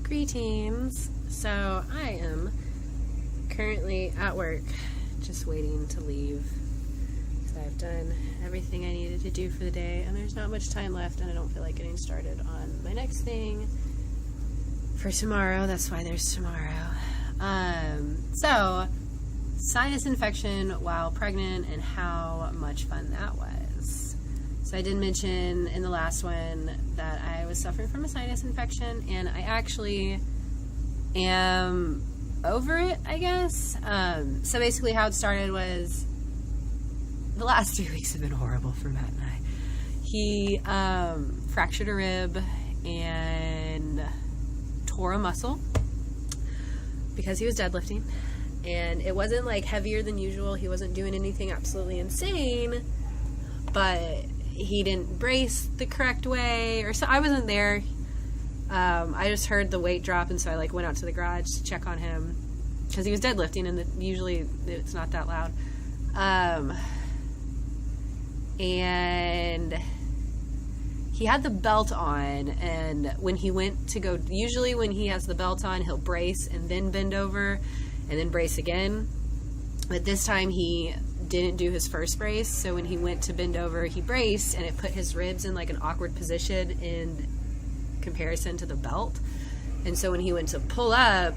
Greetings. So I am currently at work, just waiting to leave. So I've done everything I needed to do for the day, and there's not much time left, and I don't feel like getting started on my next thing for tomorrow. That's why there's tomorrow. So sinus infection while pregnant and how much fun that was. So I did mention in the last one that I was suffering from a sinus infection, and I actually am over it, I guess. So basically how it started was the last 3 weeks have been horrible for Matt and I. He fractured a rib and tore a muscle because he was deadlifting, and it wasn't like heavier than usual. He wasn't doing anything absolutely insane, but he didn't brace the correct way, or so. I wasn't there. I just heard the weight drop, and so I went out to the garage to check on him because he was deadlifting, and usually it's not that loud. And he had the belt on, and when he went to go, usually when he has the belt on, he'll brace and then bend over and then brace again. But this time he didn't do his first brace, so when he went to bend over, he braced, and it put his ribs in an awkward position in comparison to the belt. And so when he went to pull up,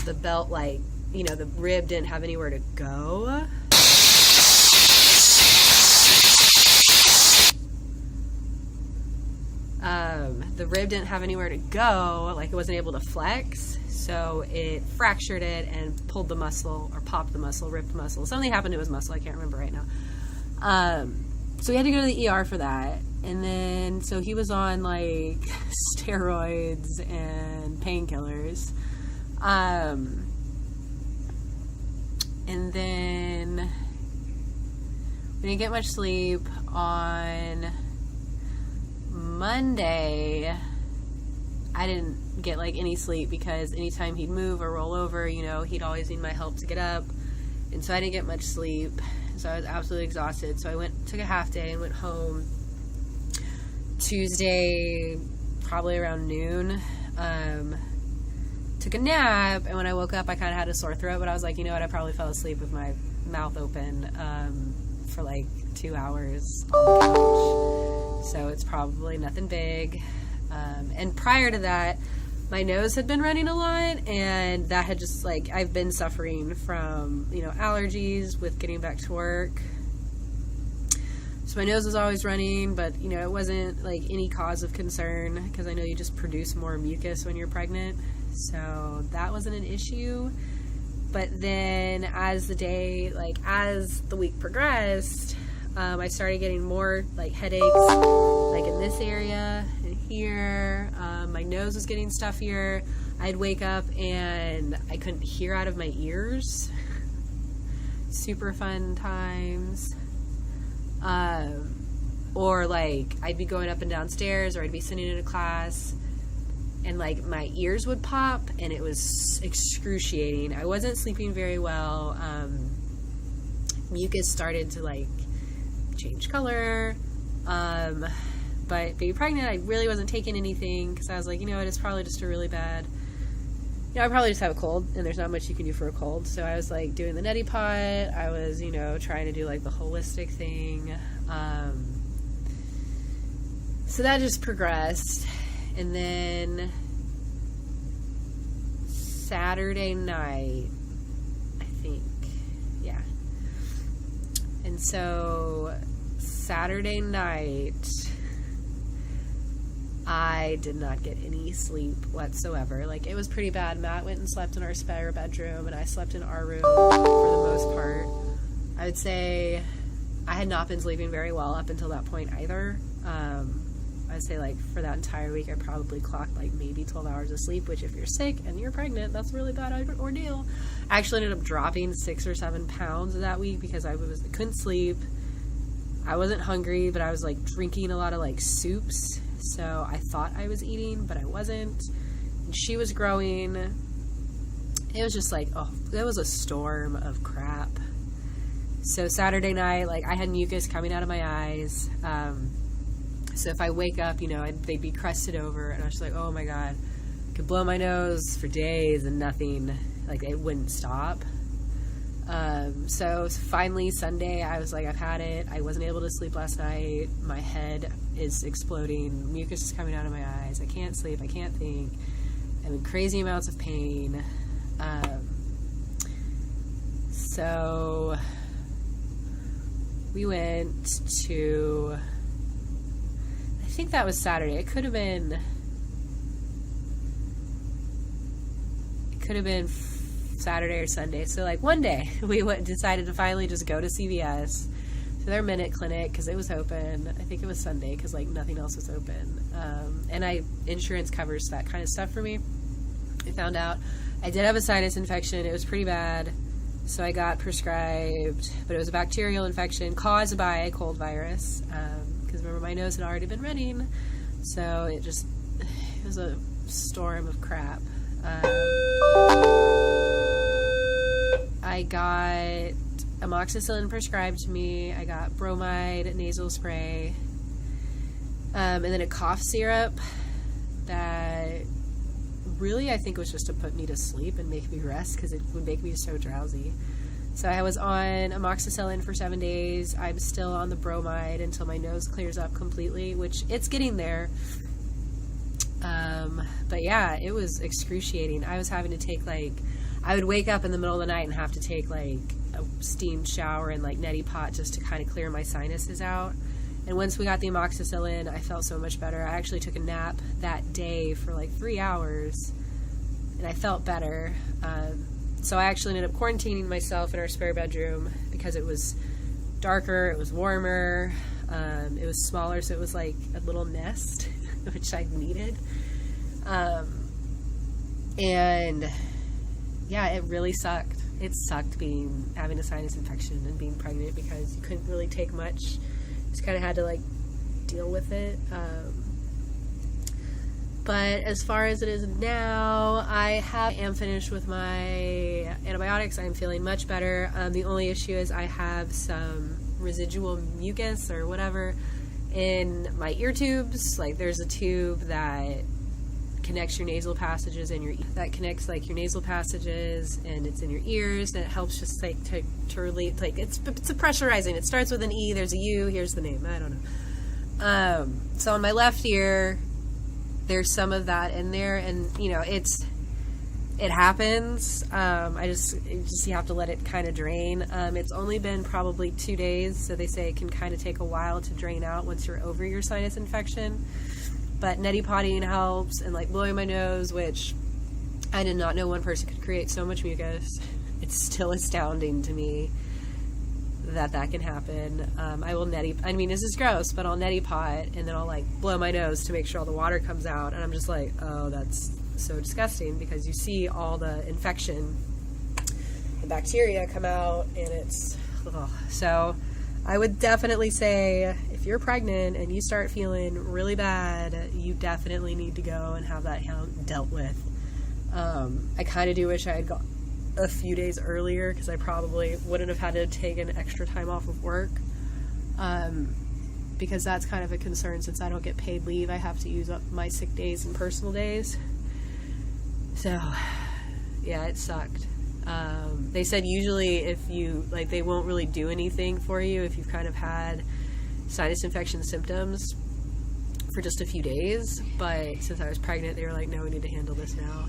the belt, the rib didn't have anywhere to go. The rib didn't have anywhere to go, it wasn't able to flex, so it fractured it and pulled the muscle, or popped the muscle, ripped the muscle. Something happened to his muscle, I can't remember right now. So we had to go to the ER for that, and then, so he was on, steroids and painkillers, and then we didn't get much sleep. On Monday, I didn't get any sleep because anytime he'd move or roll over, he'd always need my help to get up, and so I didn't get much sleep, so I was absolutely exhausted. So I took a half day and went home Tuesday, probably around noon, took a nap, and when I woke up I kind of had a sore throat, but I was like, you know what, I probably fell asleep with my mouth open for 2 hours on the couch, so it's probably nothing big. And prior to that, my nose had been running a lot, and that had just I've been suffering from allergies with getting back to work, so my nose was always running, but it wasn't any cause of concern because I know you just produce more mucus when you're pregnant, so that wasn't an issue. But then as the day, as the week progressed, I started getting more headaches, in this area and here. My nose was getting stuffier. I'd wake up and I couldn't hear out of my ears. Super fun times. Or I'd be going up and downstairs, or I'd be sitting in a class, and my ears would pop, and it was excruciating. I wasn't sleeping very well. Mucus started to change color. But being pregnant, I really wasn't taking anything because I was like, you know what, it's probably just a really bad, I probably just have a cold, and there's not much you can do for a cold. So I was doing the neti pot. I was, trying to do the holistic thing. So that just progressed. And then Saturday night, I think, yeah. And so Saturday night, I did not get any sleep whatsoever. It was pretty bad. Matt went and slept in our spare bedroom, and I slept in our room for the most part. I would say I had not been sleeping very well up until that point either. I'd say for that entire week, I probably clocked maybe 12 hours of sleep, which if you're sick and you're pregnant, that's a really bad ordeal. I actually ended up dropping 6 or 7 pounds that week because I couldn't sleep. I wasn't hungry, but I was drinking a lot of soups, so I thought I was eating, but I wasn't. And she was growing. It was just it was a storm of crap. So Saturday night, I had mucus coming out of my eyes. So if I wake up, they'd be crusted over, and I was just oh my God. could blow my nose for days and nothing, like it wouldn't stop. So finally Sunday, I was like, I've had it. I wasn't able to sleep last night. My head is exploding. Mucus is coming out of my eyes. I can't sleep. I can't think. I'm in crazy amounts of pain. So we went to, I think that was Saturday. It could have been Saturday or Sunday. So like one day we decided to finally just go to CVS to their Minute Clinic because it was open. I think it was Sunday because like nothing else was open. And insurance covers that kind of stuff for me. I found out I did have a sinus infection. It was pretty bad. So I got prescribed, but it was a bacterial infection caused by a cold virus. Because remember, my nose had already been running. So it was a storm of crap. I got amoxicillin prescribed to me. I got bromide nasal spray. And then a cough syrup that really I think was just to put me to sleep and make me rest because it would make me so drowsy. So I was on amoxicillin for 7 days. I'm still on the bromide until my nose clears up completely, which it's getting there. But yeah, it was excruciating. I was having to take I would wake up in the middle of the night and have to take a steamed shower and neti pot just to kind of clear my sinuses out. And once we got the amoxicillin, I felt so much better. I actually took a nap that day for 3 hours, and I felt better. So I actually ended up quarantining myself in our spare bedroom because it was darker, it was warmer, it was smaller, so it was like a little nest, which I needed. And yeah, it really sucked. It sucked having a sinus infection and being pregnant because you couldn't really take much. Just kind of had to deal with it. But as far as it is now, I am finished with my antibiotics. I'm feeling much better. The only issue is I have some residual mucus or whatever in my ear tubes. There's a tube that connects your nasal passages and your your nasal passages, and it's in your ears, and it helps just to relieve, it's a pressurizing. It starts with an E, there's a U, here's the name, I don't know. So on my left ear there's some of that in there, and it happens. You have to let it kind of drain. It's only been probably 2 days, so they say it can kind of take a while to drain out once you're over your sinus infection. But neti potting helps, and blowing my nose, which I did not know one person could create so much mucus. It's still astounding to me that can happen. I will this is gross, but I'll neti pot, and then I'll blow my nose to make sure all the water comes out, and I'm just oh, that's so disgusting, because you see all the infection, the bacteria come out, and it's, ugh. So I would definitely say if you're pregnant and you start feeling really bad, you definitely need to go and have that dealt with. I kind of do wish I had got a few days earlier, because I probably wouldn't have had to take an extra time off of work, because that's kind of a concern. Since I don't get paid leave, I have to use up my sick days and personal days. So yeah, it sucked. They said usually if you they won't really do anything for you if you've kind of had sinus infection symptoms for just a few days, but since I was pregnant, they were like, no, we need to handle this now.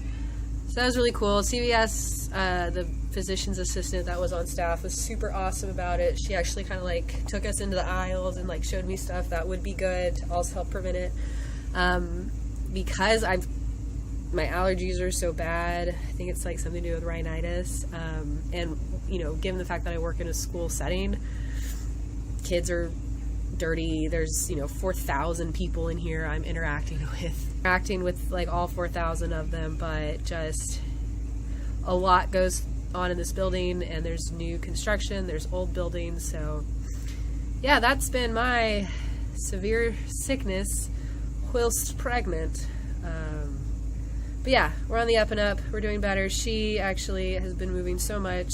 So that was really cool. CVS, the physician's assistant that was on staff, was super awesome about it. She actually kind of took us into the aisles and showed me stuff that would be good to also help prevent it. Because my allergies are so bad, I think it's something to do with rhinitis. And given the fact that I work in a school setting, kids are dirty. There's 4,000 people in here I'm interacting with all 4,000 of them, but just a lot goes on in this building, and there's new construction, there's old buildings. So yeah, that's been my severe sickness whilst pregnant. But yeah, we're on the up and up. We're doing better. She actually has been moving so much.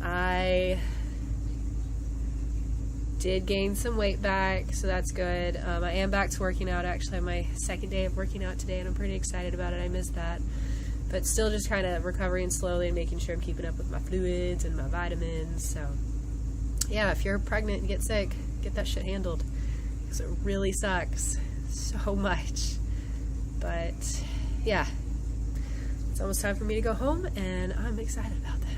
I did gain some weight back, so that's good. I am back to working out, actually, on my second day of working out today, and I'm pretty excited about it. I missed that. But still just kind of recovering slowly and making sure I'm keeping up with my fluids and my vitamins. So, yeah, if you're pregnant and get sick, get that shit handled, because it really sucks so much. But, yeah, it's almost time for me to go home, and I'm excited about that.